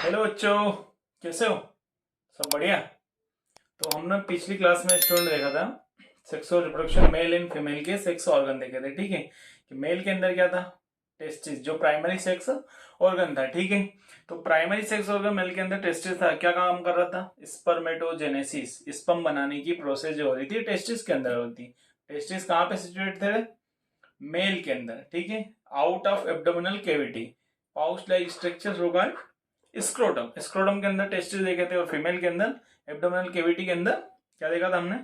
Hello बच्चों, कैसे हो? सब बढ़िया। तो हमने पिछली क्लास में स्टूडेंट देखा था sexual reproduction mail and female के सेक्स ऑर्गन देखे थे। ठीक है कि मेल के अंदर क्या था? टेस्टिस, जो प्राइमरी सेक्स ऑर्गन था। ठीक है, तो प्राइमरी सेक्स ऑर्गन मेल के अंदर टेस्टिस था। क्या काम कर रहा था? स्पर्मेटोजेनेसिस, स्पर्म बनाने की प्रोसेस जो हो रही थी टेस्टिस के अंदर होती। टेस्टिस कहाँ पे सिचुएट थे? मेल के अंदर। ठीक है, out of abdominal cavity, pouch like structure होगा स्क्रोटम। स्क्रोटम के अंदर टेस्टिस देखे थे, और फीमेल के अंदर एब्डोमिनल कैविटी के अंदर क्या देखा था हमने?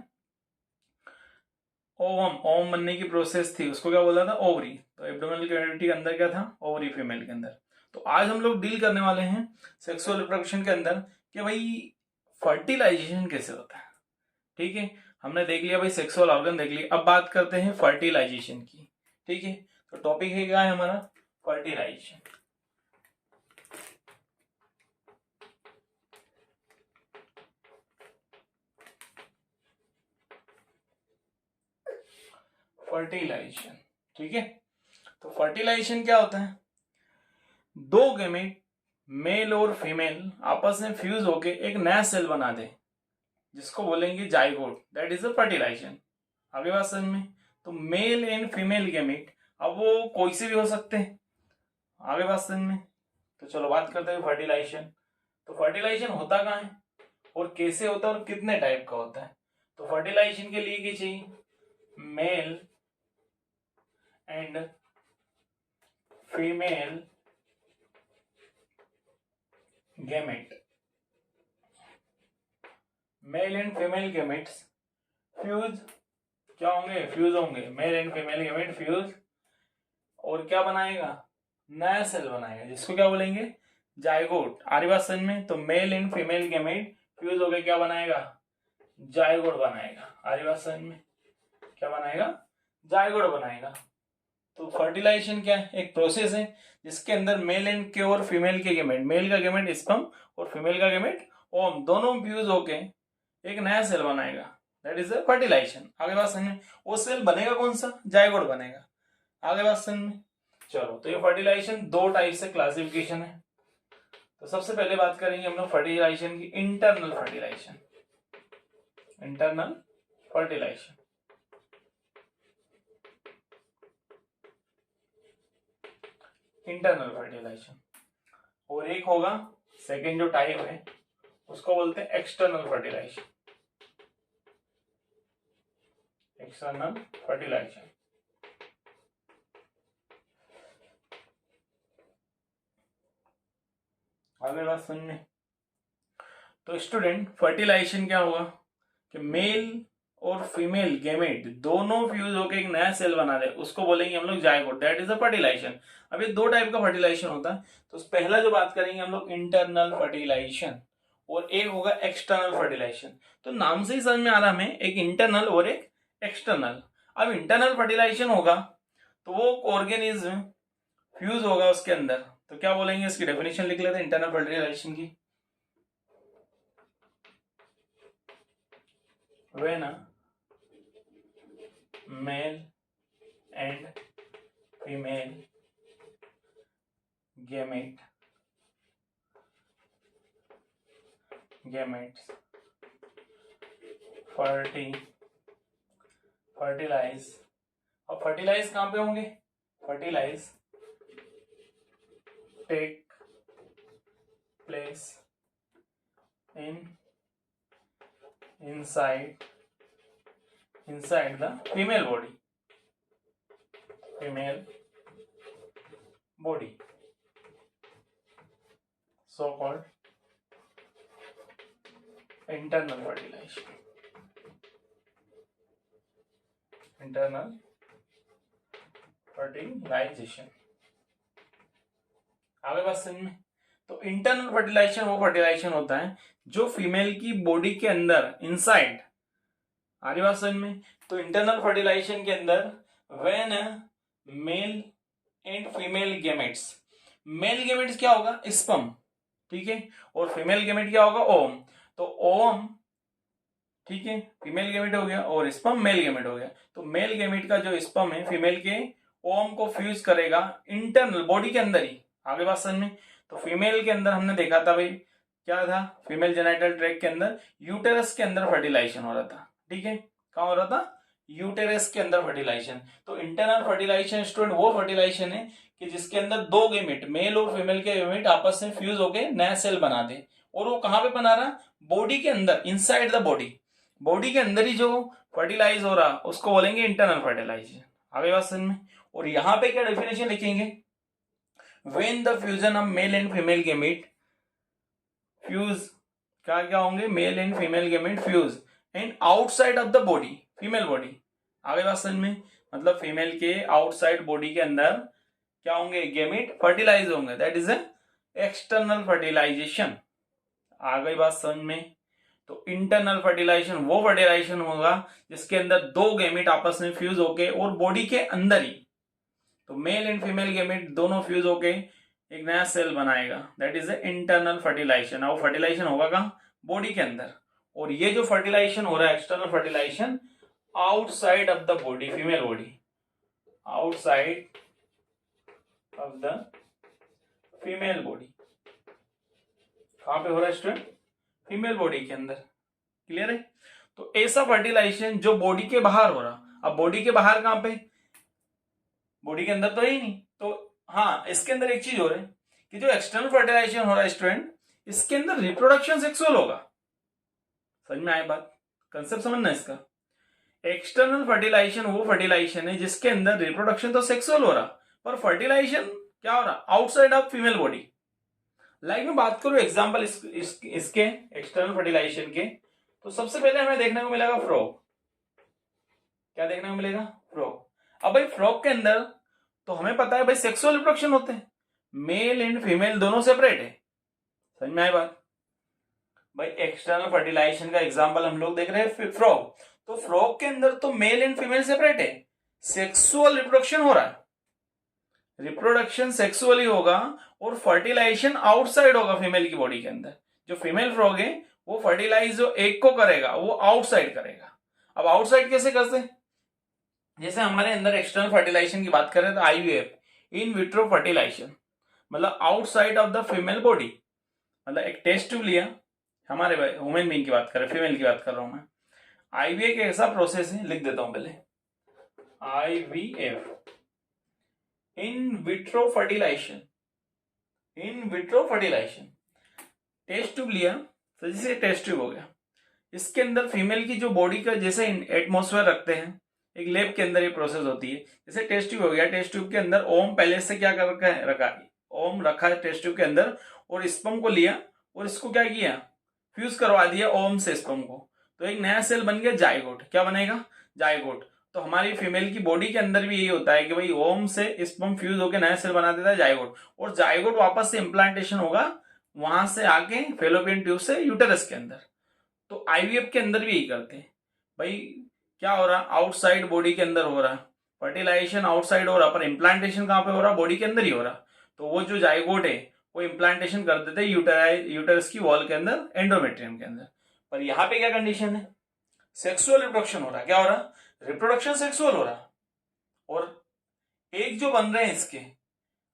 ओवम। ओवम बनने की प्रोसेस थी, उसको क्या बोला था? ओवरी। तो एब्डोमिनल कैविटी के अंदर क्या था? ओवरी फीमेल के अंदर। तो आज हम लोग डील करने वाले हैं सेक्सुअल रिप्रोडक्शन के अंदर कि भाई फर्टिलाइजेशन कैसे होता है। ठीक है, हमने देख लिया भाई सेक्सुअल ऑर्गन देख लिया, अब बात करते हैं फर्टिलाइजेशन की। ठीक है, तो टॉपिक है क्या है हमारा? फर्टिलाइजेशन। फर्टिलाइजेशन, ठीक है। तो फर्टिलाइजेशन क्या होता है? दो गेमेट, मेल और फीमेल, आपस में फ्यूज होके एक नया सेल बना दे, जिसको बोलेंगे zygote. That is a fertilization. आगे बात समझ में? तो मेल एंड फीमेल गेमेट, अब वो कोई से भी हो सकते हैं। आगे बात समझ में? तो चलो बात करते हैं फर्टिलाइजेशन। तो फर्टिलाइजेशन होता कहाँ है और कैसे होता है और कितने टाइप का होता है? तो फर्टिलाइजेशन के लिए क्या चाहिए? Mail and female gamete. Mail and female gametes fuse क्या होंगे? फ्यूज होंगे। Mail and female gamete fuse, और क्या बनाएगा? नया सेल बनाएगा, जिसको क्या बोलेंगे? जायगोट। आरी बात समझ में? तो mail and female gamete fuse होकर क्या बनाएगा? जायगोट बनाएगा। आरी बात समझ में? क्या बनाएगा? जायगोट बनाएगा। तो फर्टिलाइजेशन क्या है? एक प्रोसेस है जिसके अंदर मेल एंड के और फीमेल के गेमेट, मेल का गेमेट स्पर्म और फीमेल का गेमेट ओम, दोनों फ्यूज होके एक नया सेल बनाएगा। That is a fertilization. आगे बात समझ में? वो सेल बनेगा कौन सा? जायगोट बनेगा। आगे बात समझ में? चलो, तो ये फर्टिलाइजेशन दो टाइप से क्लासिफिकेशन है। तो सबसे पहले बात करेंगे हम लोग फर्टिलाइजेशन की, internal fertilization. Internal fertilization, internal fertilization. और एक होगा सेकेंड जो टाइप है, उसको बोलते हैं एक्सटर्नल फर्टिलाइजेशन। External fertilisation. आगे बात समझ में? तो स्टूडेंट, फर्टिलाइजेशन क्या होगा कि मेल और फीमेल गेमेट दोनों फ्यूज होकर एक नया सेल बना दे, उसको बोलेंगे हम लोग zygote. That is a fertilization. अब ये दो टाइप का फर्टिलाइजेशन होता है। तो पहला जो बात करेंगे हम लोग इंटरनल फर्टिलाइजेशन, और एक होगा एक्सटर्नल फर्टिलाइजेशन। तो नाम से ही समझ में आ रहा हमें, एक इंटरनल और एक एक्सटर्नल। अब इंटरनल फर्टिलाइजेशन होगा तो वो ऑर्गेनिज्म फ्यूज होगा उसके अंदर। तो क्या बोलेंगे? इसकी डेफिनेशन लिख लेते हैं इंटरनल फर्टिलाइजेशन की। when a male and female gametes fertilize, और फर्टिलाइज कहां पे होंगे? Fertilize take place in inside the female body, so called internal fertilization. Internal fertilization. आगे बात समझ में? तो इंटरनल फर्टिलाइजेशन वो फर्टिलाइजेशन होता है जो फीमेल की बॉडी के अंदर, इनसाइड। आगे बात समझ में? तो इंटरनल फर्टिलाइजेशन के अंदर when male and female gametes, male gametes क्या होगा? स्पर्म। ठीक है, और फीमेल गेमेट क्या होगा? ओवम। तो ओवम, ठीक है, फीमेल गेमेट हो गया, और स्पर्म मेल गेमेट हो गया। तो मेल गेमेट का जो स्पर्म है फीमेल के ओवम को फ्यूज करेगा इंटरनल बॉडी के अंदर ही। आगे बात समझ में? तो फीमेल के अंदर हमने देखा था भाई क्या था, फीमेल जेनिटल ट्रैक्ट के अंदर यूटेरस के अंदर फर्टिलाइजेशन हो रहा था, ठीक है, कहाँ हो रहा था, यूटेरस के अंदर फर्टिलाइजेशन। तो इंटरनल फर्टिलाइजेशन स्टूडेंट वो फर्टिलाइजेशन है कि जिसके अंदर दो गेमेट, मेल और फीमेल के गेमेट आपस में फ्यूज होके नया सेल बना दे, और वो कहाँ पे बना रहा, बॉडी के अंदर, इनसाइड द बॉडी, बॉडी के अंदर ही जो फर्टिलाइज हो रहा उसको बोलेंगे इंटरनल फर्टिलाइजेशन। आगे बात समझ में। और यहाँ पे क्या डेफिनेशन लिखेंगे, when the fusion of male and female gamete fuse, क्या क्या होंगे, mail and female gamete fuse and outside of the body, female body. आगे बात समझ में, मतलब फीमेल के आउटसाइड बॉडी के अंदर क्या होंगे, गेमेट फर्टिलाइज होंगे, दैट इज एक्सटर्नल फर्टिलाइजेशन। आ गई बात समझ में। तो इंटरनल फर्टिलाइजेशन वो फर्टिलाइजेशन होगा जिसके अंदर दो गेमेट आपस में फ्यूज होके और बॉडी के अंदर ही, तो मेल एंड फीमेल गेमेट दोनों फ्यूज होके एक नया सेल बनाएगा, दैट इज इंटरनल फर्टिलाइजेशन। और फर्टिलाइजेशन होगा कहाँ, बॉडी के अंदर। और ये जो फर्टिलाइजेशन हो रहा है external fertilization outside of the body, female body, outside of the female body, कहां पे हो रहा है स्टूडेंट, फीमेल बॉडी के अंदर। क्लियर है। तो ऐसा फर्टिलाइजेशन जो बॉडी के बाहर हो रहा, अब बॉडी के बाहर कहां पे, बॉडी के अंदर तो है ही नहीं। तो हाँ, इसके अंदर एक चीज हो रही है कि जो एक्सटर्नल फर्टिलाइजेशन हो रहा है स्टूडेंट, इसके अंदर रिप्रोडक्शन सेक्सुअल होगा। समझ में आए बात, कंसेप्ट समझना इसका। एक्सटर्नल फर्टिलाइजेशन वो फर्टिलाइजेशन है जिसके अंदर रिप्रोडक्शन तो सेक्सुअल हो रहा, पर फर्टिलाइजेशन क्या हो रहा, outside of female body. Like मैं बात करूं एग्जांपल इसके एक्सटर्नल फर्टिलाइजेशन के, तो सबसे पहले हमें देखने को मिलेगा फ्रॉग। क्या देखने को मिलेगा, फ्रॉग। अब भाई फ्रॉग के अंदर तो हमें पता है भाई सेक्सुअल रिप्रोडक्शन होते हैं, मेल एंड फीमेल दोनों सेपरेट है। समझ में आए बात। भाई एक्सटर्नल फर्टिलाइजेशन का एग्जांपल हम लोग देख रहे हैं फ्रॉग, तो फ्रॉग के अंदर तो मेल एंड फीमेल सेपरेट है, सेक्सुअल रिप्रोडक्शन हो रहा है, रिप्रोडक्शन सेक्सुअली होगा और फर्टिलाइजेशन आउटसाइड होगा फीमेल की बॉडी के अंदर। जो फीमेल फ्रॉग है वो फर्टिलाइज जो एग को करेगा वो आउटसाइड करेगा। अब आउटसाइड कैसे करते हैं, जैसे हमारे अंदर एक्सटर्नल फर्टिलाइजेशन की बात करें तो आईवीएफ, इन विट्रो फर्टिलाइजेशन, मतलब outside of the female body, मतलब एक टेस्ट ट्यूब लिया, हमारे ह्यूमन बीइंग की बात कर रहे, फीमेल की बात कर रहा हूं मैं। आईवीएफ एक ऐसा प्रोसेस है, लिख देता हूं पहले, IVF in vitro fertilization, in vitro fertilization, test tube लिया, तो जैसे टेस्ट ट्यूब हो गया, इसके अंदर फीमेल की जो बॉडी का जैसे एटमॉस्फेयर रखते हैं, एक लैब के अंदर ये प्रोसेस होती है। जैसे टेस्ट ट्यूब हो गया, टेस्ट ट्यूब के अंदर ओम पहले से क्या कर रखा है, ओम रखा है टेस्ट ट्यूब के अंदर, और स्पर्म को लिया और इसको क्या किया, फ्यूज करवा दिया ओम से स्पर्म को, तो एक नया सेल बन गया जाइगोट। क्या बनेगा, जाइगोट। तो हमारी फीमेल की बॉडी के अंदर भी यही होता है कि भाई ओम से स्पर्म फ्यूज होकर नया सेल बना देता है जाइगोट, और जाइगोट वापस से इम्प्लांटेशन होगा वहां से आके फेलोपियन ट्यूब से यूटेरस के अंदर। तो आईवीएफ के अंदर भी यही करते हैं। भाई क्या हो रहा, आउटसाइड बॉडी के अंदर हो रहा, फर्टिलाइजेशन आउटसाइड हो रहा, पर इम्प्लांटेशन कहां पे हो रहा, बॉडी के अंदर ही हो रहा। तो वो जो जाइगोट है वो इम्प्लांटेशन कर देते यूटेरस की वॉल के अंदर, एंडोमेट्रियम के अंदर। पर यहाँ पे क्या कंडीशन है, सेक्सुअल रिप्रोडक्शन हो रहा। क्या हो रहा, रिप्रोडक्शन सेक्सुअल हो रहा, और एक जो बन रहे हैं इसके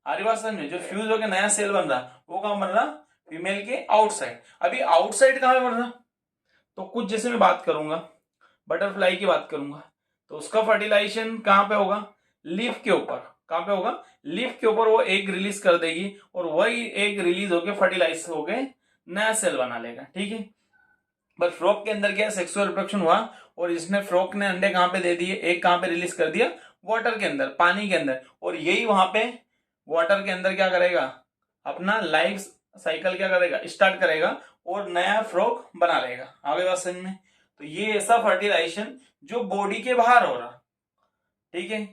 आरिवासन में, जो फ्यूज होकर नया सेल बन रहा, वो कहां बन रहा, फीमेल के आउटसाइड। अभी आउटसाइड कहां बन रहा, तो कुछ जैसे मैं बात करूंगा, बटरफ्लाई की बात करूंगा, तो उसका फर्टिलाइजेशन कहां पे होगा, लीफ के ऊपर। कहां पे होगा, लीफ के ऊपर वो एग रिलीज कर देगी, और वही एग रिलीज होके फर्टिलाइज होके नया सेल बना लेगा, ठीक है। पर फ्रॉग के अंदर क्या सेक्सुअल रिप्रोडक्शन हुआ, और इसने फ्रॉग ने अंडे कहां पे दे दिए, एग कहां पे रिलीज कर दिया, वाटर के अंदर, पानी के अंदर, और यही वहां पे वाटर के अंदर क्या करेगा, अपना लाइफ साइकिल क्या करेगा, स्टार्ट करेगा, और नया फ्रॉग बना लेगा। आगे बात समझ में। तो ये ऐसा फर्टिलाइजेशन जो बॉडी के बाहर हो रहा, ठीक है।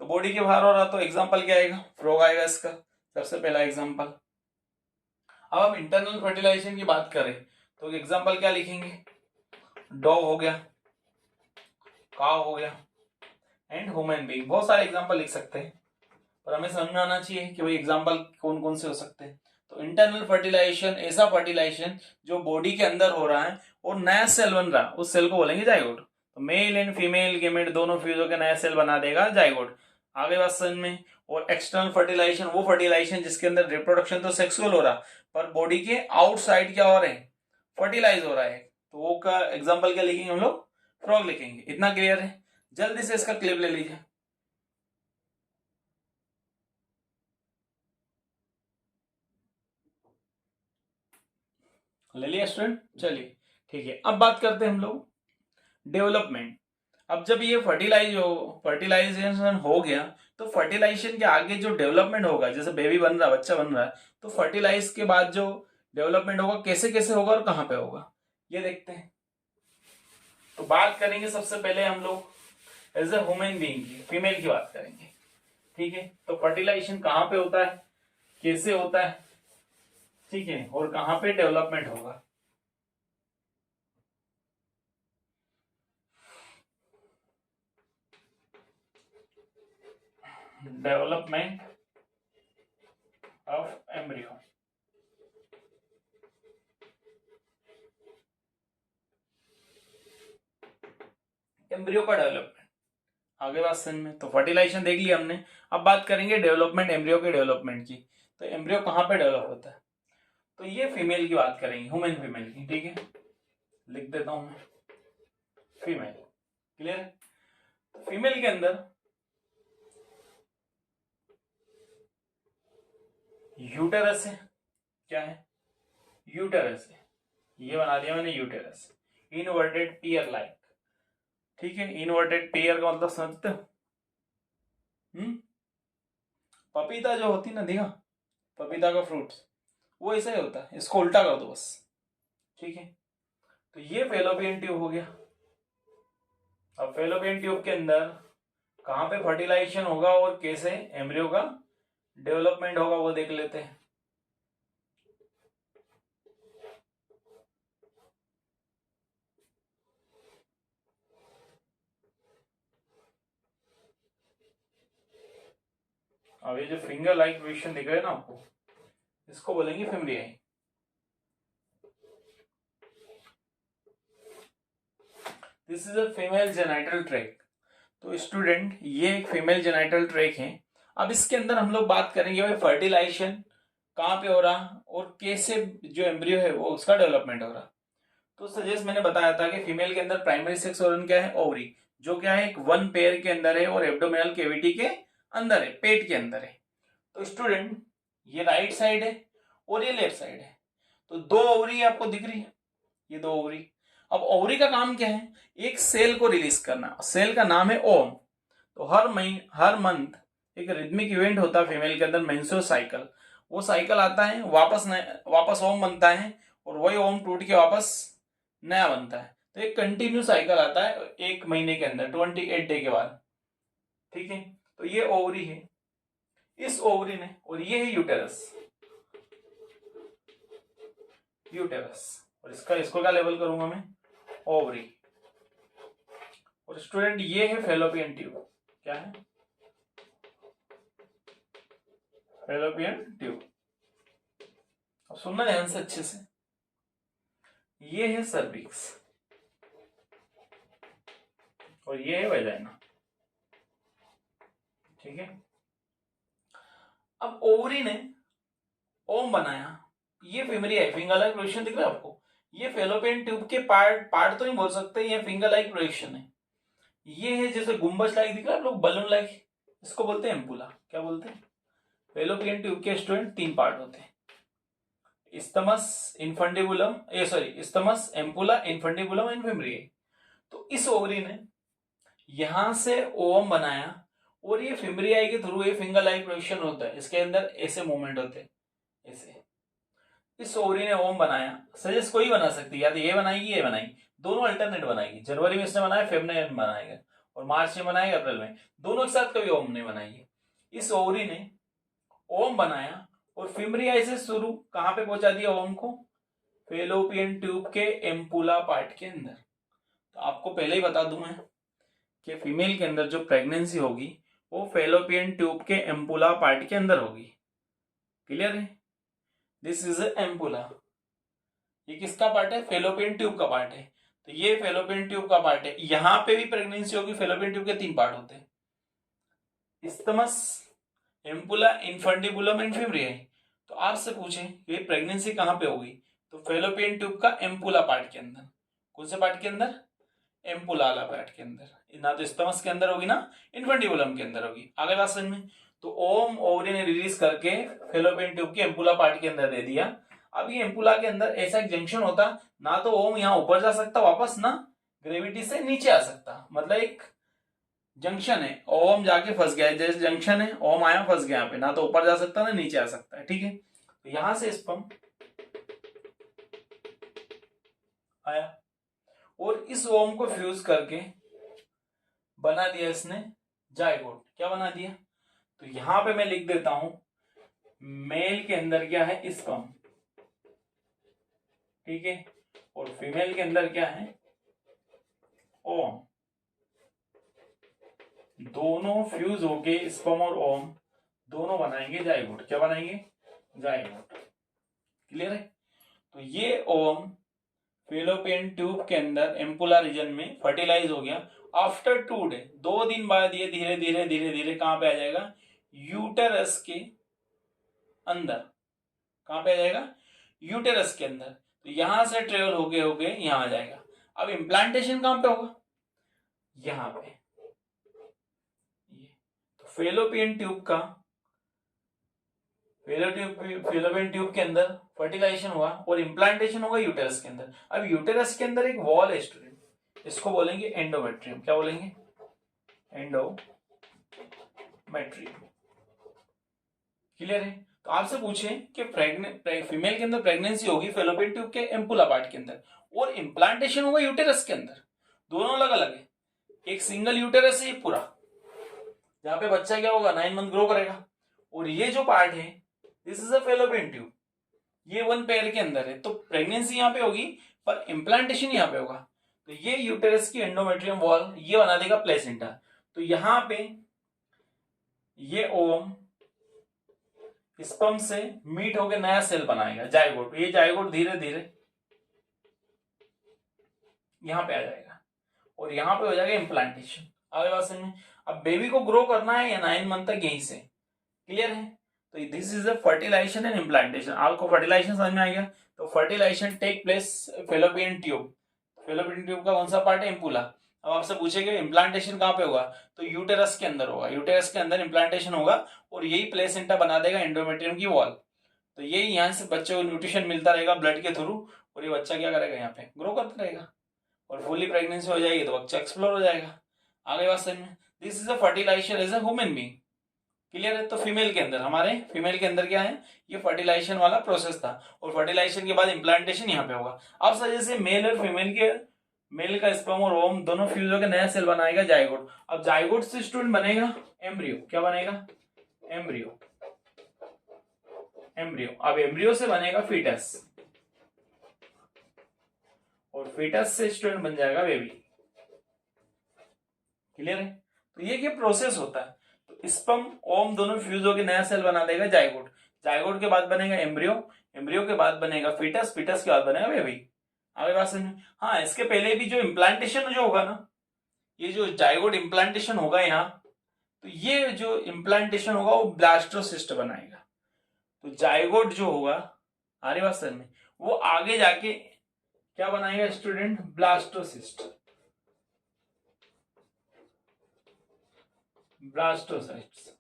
तो बॉडी के बाहर हो रहा, तो एग्जांपल क्या आएगा, फ्रॉग आएगा इसका सबसे पहला एग्जांपल। अब हम इंटरनल फर्टिलाइजेशन की बात करें तो एग्जांपल क्या लिखेंगे, डॉग हो गया, काव हो गया, एंड ह्यूमन बीइंग। बहुत सारे एग्जांपल लिख सकते हैं, पर हमें समझ में आना चाहिए कि भाई एग्जांपल कौन कौन से हो सकते हैं। तो इंटरनल फर्टिलाइजेशन ऐसा फर्टिलाइजेशन जो बॉडी के अंदर हो रहा है और नया सेल बन रहा, उस सेल को बोलेंगे जाइगोट। तो मेल एंड फीमेल गेमेट दोनों फ्यूज होकर नया सेल बना देगा जाइगोट। आगे बात समझ में। और एक्सटर्नल फर्टिलाइजेशन वो फर्टिलाइजेशन जिसके अंदर रिप्रोडक्शन तो सेक्सुअल हो रहा पर बॉडी के आउटसाइड क्या हो रहे हैं, फर्टिलाइज हो रहा है। तो वो का एग्जांपल क्या लिखेंगे हम लोग, फ्रॉग लिखेंगे। इतना क्लियर है? जल्दी से इसका क्लिप ले लीजिए। ले लिया स्टूडेंट? चलिए ठीक है, अब बात करते हैं हम लोग डेवलपमेंट। अब जब ये फर्टिलाइजेशन हो गया तो फर्टिलाइजेशन के आगे जो डेवलपमेंट होगा, जैसे बेबी बन रहा, बच्चा बन रहा है, तो फर्टिलाइज के बाद जो डेवलपमेंट होगा कैसे कैसे होगा और कहां पे होगा, ये देखते हैं। तो बात करेंगे सबसे पहले हम लोग एज ए ह्यूमन बीइंग की, फीमेल की बात करेंगे। ठीक है, तो फर्टिलाइजेशन कहां पे होता है, कैसे होता है, ठीक है, और कहां पे डेवलपमेंट होगा। Development of embryo. एम्ब्रियो का डेवलपमेंट आगे बात समझ में। तो फर्टिलाइजेशन देख लिया हमने, अब बात करेंगे डेवलपमेंट, एम्ब्रियो के डेवलपमेंट की। तो एम्ब्रियो कहां पे डेवलप होता है, तो ये फीमेल की बात करेंगे, ह्यूमन फीमेल की। ठीक है, लिख देता हूं मैं फीमेल। क्लियर? तो फीमेल के अंदर यूटेरस है। क्या है? यूटेरस है। ये बना दिया मैंने यूटेरस, इनवर्टेड पियर लाइक। ठीक है, इनवर्टेड पियर का मतलब समझते हो? पपीता जो होती ना, देखा पपीता का फ्रूट्स, वो ऐसा ही होता है, इसको उल्टा कर दो बस। ठीक है, तो ये फेलोपियन ट्यूब हो गया। अब फेलोपियन ट्यूब के अंदर कहां पे फर्टिलाइजेशन होगा और कैसे एम्ब्रियो का डेवलपमेंट होगा वो देख लेते हैं। अब ये जो फिंगर लाइक पोजीशन दिख रहा है ना आपको, इसको बोलेंगे fimbriae. This is a female genital tract. तो स्टूडेंट ये एक फीमेल जेनाइटल ट्रैक है। अब इसके अंदर हम लोग बात करेंगे भाई फर्टिलाइजेशन कहाँ पे हो रहा और कैसे जो एम्ब्रियो है वो उसका डेवलपमेंट हो रहा। तो सजेस्ट मैंने बताया था कि फीमेल के अंदर प्राइमरी सेक्स ऑर्गन क्या है, ओवरी, जो क्या है एक वन पेयर के अंदर है और एब्डोमिनल कैविटी के अंदर है, पेट के अंदर है। तो स्टूडेंट ये राइट साइड है और ये लेफ्ट साइड है, तो दो ओवरी आपको दिख रही है, ये दो ओवरी। अब ओवरी का काम क्या है, एक सेल को रिलीज करना, सेल का नाम है ओम। तो हर मंथ एक रिदमिक इवेंट होता है फीमेल के अंदर, मेंस्ट्रुअल साइकिल। वो साइकिल आता है, वापस ओम बनता है और वही ओम टूट के वापस नया बनता है। तो एक कंटिन्यू साइकिल आता है एक महीने के अंदर, 28 डे के बाद। ठीक है, तो ये ओवरी है, इस ओवरी ने, और ये है यूटेरस, यूटेरस, और इसको क्या लेबल करूंगा मैं, ओवरी। और स्टूडेंट ये है फेलोपियन ट्यूब। क्या है? Fallopian tube. अब सुनना ध्यान से अच्छे से, ये है सर्विक्स और ये है वेजाइना। ठीक है, अब ओवरी ने ओम बनाया, ये फीमेरिया है, फिंगर लाइक प्रोजेक्शन दिख रहा है आपको। ये फेलोपियन ट्यूब के पार्ट तो नहीं बोल सकते, ये फिंगर लाइक प्रोजेक्शन है। ये है जैसे गुम्बज लाइक दिख रहा है आप लोग, बलून लाइक, इसको बोलते हैं एम्पुला। क्या बोलते हैं? फेलोपियन ट्यूब के स्टूडेंट 3 पार्ट होते हैं, isthmus infundibulum, isthmus, ampulla, infundibulum and fimbriae. तो इस ओवरी ने यहां से ओवम बनाया और ये फेमरियाई के थ्रू ये फिंगर लाइक प्रोजेक्शन होता है, इसके अंदर ऐसे मूवमेंट होते हैं, ऐसे। इस ओवरी ने ओम बनाया, सजेस्ट कोई बना सकती है, या तो ये बनाएगी ये बनाएगी, दोनों अल्टरनेट बनाएगी। जनवरी में इसने बनाया, फेब में बनाएगा, और मार्च में बनाएगा, अप्रैल में, दोनों एक साथ कभी ओम नहीं बनाएगी। इस ओवरी ने ओम बनाया और फिमरियाई से शुरू कहां पे पहुंचा दिया ओम को, फेलोपियन ट्यूब के एम्पुला पार्ट के अंदर। तो आपको पहले ही बता दूं मैं कि फीमेल के अंदर जो प्रेगनेंसी होगी वो फेलोपियन ट्यूब के एम्पुला पार्ट के अंदर होगी। क्लियर है? This is ampulla. ये किसका पार्ट है? फेलोपियन ट्यूब का पार्ट है। तो ये फेलोपियन ट्यूब का पार्ट है, यहां पे भी प्रेगनेंसी होगी। फेलोपियन ट्यूब के 3 पार्ट होते हैं, इस्थमस, एम्पुला, इन्फंडिबुलम एंड फिमरियाई। तो आपसे पूछे ये प्रेगनेंसी कहाँ पे होगी, तो फेलोपियन ट्यूब का एम्पुला पार्ट के अंदर। कौन से पार्ट के अंदर, एम्पुला वाला पार्ट के अंदर। ना तो स्टमस के अंदर होगी ना इन्फंडिबुलम के अंदर होगी। आगे बात समझ में। तो ओम ओवरी ने रिलीज करके फेलोपियन ट्यूब के एम्पुला पार्ट के अंदर दे दिया। अब ये एम्पुला के अंदर ऐसा एक जंक्शन होता, ना तो ओम यहाँ ऊपर जा सकता वापस, ना ग्रेविटी से नीचे आ सकता। मतलब एक जंक्शन है, ओम जाके फंस गया है, जैसे जंक्शन है, ओम आया फंस गया यहाँ पे, ना तो ऊपर जा सकता ना नीचे आ सकता है। ठीक है, तो यहां से स्पर्म आया और इस ओम को फ्यूज करके बना दिया इसने जायगोट। क्या बना दिया, तो यहां पे मैं लिख देता हूं मेल के अंदर क्या है, स्पर्म। ठीक है, और फीमेल के अंदर क्या है, ओम। दोनों फ्यूज होके स्पर्म और ओम दोनों बनाएंगे जायगोट। क्या बनाएंगे, जायगोट। क्लियर है। तो ये ओम फेलोपियन ट्यूब के अंदर एम्पुला रीजन में फर्टिलाइज हो गया। आफ्टर 2 डे, 2 दिन बाद ये धीरे धीरे धीरे धीरे कहां पे आ जाएगा, यूटेरस के अंदर। कहां पे आ जाएगा, यूटेरस के अंदर। तो यहां से ट्रेवल होके होके यहां आ जाएगा। अब इम्प्लांटेशन कहां पे होगा, यहां पे। तो फेलोपियन ट्यूब का, फेलोपियन ट्यूब के अंदर फर्टिलाइजेशन हुआ और इम्प्लांटेशन होगा यूटेरस के अंदर। अब यूटेरस के अंदर एक वॉल है स्टूडेंट, इसको बोलेंगे एंडोमेट्रियम। क्या बोलेंगे, एंडोमेट्रियम। क्लियर है। तो आपसे पूछे कि फीमेल के अंदर प्रेगनेंसी होगी फेलोपियन ट्यूब के एम्पुला पार्ट के अंदर और इम्प्लांटेशन होगा यूटेरस के अंदर। दोनों अलग अलग है, एक सिंगल यूटेरस है पूरा, जहां पे बच्चा क्या होगा 9 मंथ ग्रो करेगा, और ये जो पार्ट है this is a fallopian tube, ये 1 पेयर के अंदर है। तो प्रेगनेंसी यहां पे होगी पर इम्प्लांटेशन यहां पे होगा। तो ये यूटेरस की एंडोमेट्रियम वॉल ये बना देगा प्लेसेंटा। तो यहां पे ये ओम स्पर्म से मीट होकर नया सेल बनाएगा जायगोट। ये जायगोट धीरे धीरे यहां पे आ जाएगा और यहां पे हो जाएगा इम्प्लांटेशन। आगे बात समझ में। अब बेबी को ग्रो करना है या 9 मंथ तक यहीं से। क्लियर है। तो this is a fertilization and implantation. आपको फर्टिलाइजेशन समझ में आ गया। तो fertilization take place fallopian tube. Fallopian tube का कौन सा पार्ट है, एम्पुला। अब आपसे पूछेगा इम्प्लांटेशन कहां पे होगा, तो यूटेरस के अंदर होगा। यूटेरस के अंदर इम्प्लांटेशन होगा और यही प्लेसेंटा बना देगा एंडोमेट्रियम की वॉल। तो यही यहाँ से बच्चे को न्यूट्रिशन मिलता रहेगा ब्लड के थ्रू और ये बच्चा क्या करेगा, यहाँ पे ग्रो करता रहेगा और फुली प्रेगनेंसी हो जाएगी तो बच्चा एक्सप्लोर हो जाएगा। आगे बात समझ में। This is a fertilization as a human being. Clear है। तो फीमेल के अंदर, हमारे फीमेल के अंदर क्या है, ये फर्टिलाइजेशन वाला प्रोसेस था और फर्टिलाइजेशन के बाद इम्प्लांटेशन यहाँ पे होगा। अब सर जैसे मेल और फीमेल के, मेल का स्पर्म और ओम दोनों फ्यूज होकर नया सेल बनाएगा जायगोट। अब जायगोट से स्टूडेंट बनेगा एम्ब्रियो। क्या बनेगा, एम्ब्रियो। एम्ब्रियो। अब एम्ब्रियो से बनेगा फीटस और फीटस से स्टूडेंट बन जाएगा बेबी। क्लियर है। तो ये क्या प्रोसेस होता है, तो स्पर्म ओम दोनों फ्यूज होकर नया सेल बना देगा जायगोट। जायगोट के बाद बनेगा एम्ब्रियो। एम्ब्रियो के बाद बनेगा फीटस। फीटस के बाद बनेगा बेबी। आगे बात समझ। हाँ, इसके पहले भी जो इम्प्लांटेशन जो होगा ना, ये जो जायगोट इम्प्लांटेशन होगा यहाँ, तो ये जो इम्प्लांटेशन होगा वो ब्लास्टोसिस्ट बनाएगा। तो जायगोट जो होगा, आगे बात समझ में, वो आगे जाके क्या बनाएगा स्टूडेंट, ब्लास्टोसिस्ट। ब्लास्टोसाइट्स।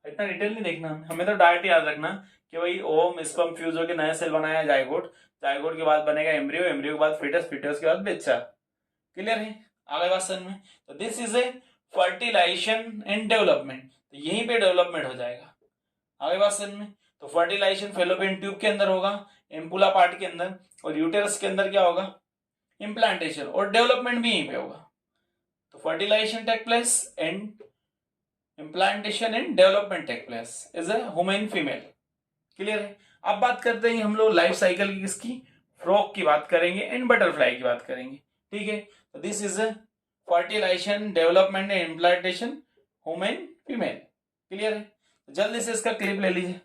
इतना डिटेल नहीं देखना हमें, तो डायरेक्ट याद रखना कि भाई ओम स्पर्म फ्यूज होकर नया सेल बनाया जायगोट। जायगोट के बाद बनेगा एम्ब्रियो। एम्ब्रियो के बाद फीटस। फीटस के बाद बच्चा। क्लियर है। आगे बात समझ में। तो this is a fertilization and development. तो यहीं पे डेवलपमेंट हो जाएगा। आगे बात समझ में। तो फर्टिलाइजेशन फेलोपियन ट्यूब के अंदर होगा, एम्पुला पार्ट के अंदर, और यूटेरस के अंदर क्या होगा, इम्प्लांटेशन, और डेवलपमेंट भी यहीं पे होगा। तो fertilization take place and implantation and development take place is a human female. Clear है। अब बात करते हैं हम लोग लाइफ साइकिल की, किसकी, फ्रॉग की बात करेंगे एंड बटरफ्लाई की बात करेंगे। ठीक है। तो this is a fertilization, development and implantation, human female. Clear है। जल्दी से इसका क्लिप ले लीजिए।